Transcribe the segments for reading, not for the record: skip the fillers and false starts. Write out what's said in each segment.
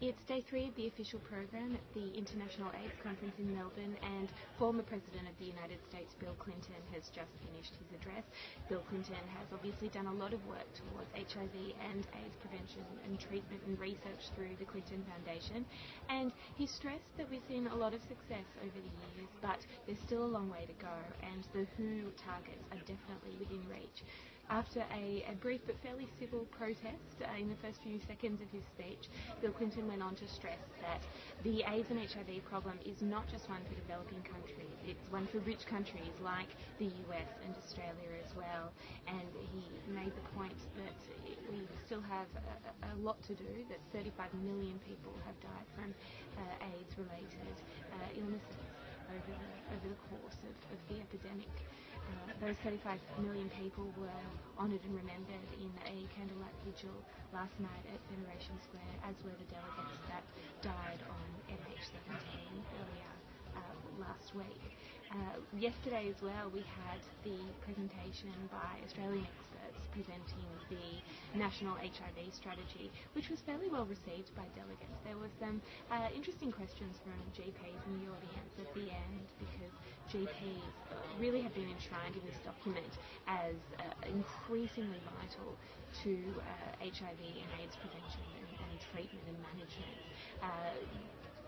It's day 3 of the official program at the International AIDS Conference in Melbourne, and former President of the United States, Bill Clinton, has just finished his address. Bill Clinton has obviously done a lot of work towards HIV and AIDS prevention and treatment and research through the Clinton Foundation, and he stressed that we've seen a lot of success over the years, but there's still a long way to go, and the WHO targets are definitely within reach. After a brief but fairly civil protest in the first few seconds of his speech, Bill Clinton went on to stress that the AIDS and HIV problem is not just one for developing countries, it's one for rich countries like the US and Australia as well. And he made the point that we still have a lot to do, that 35 million people have died from AIDS-related illnesses over the course of the epidemic. Those 35 million people were honoured and remembered in a candlelight vigil last night at Federation Square, as were the delegates that died on MH17 earlier last week. Yesterday as well, we had the presentation by Australian experts presenting the National HIV Strategy, which was fairly well received by delegates. There were some interesting questions from GPs in the audience at the end, because GPs really have been enshrined in this document as increasingly vital to HIV and AIDS prevention and treatment and management.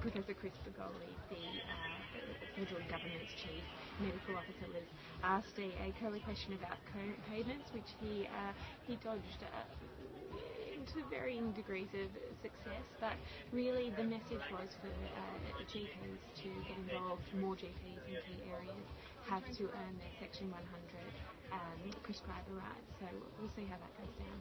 Professor Chris Begoli, the federal government's chief medical officer, was asked a curly question about co-payments, which he dodged to varying degrees of success, but really the message was for GPs to get involved. More GPs in key areas have to earn their Section 100 prescriber rights, so we'll see how that goes down.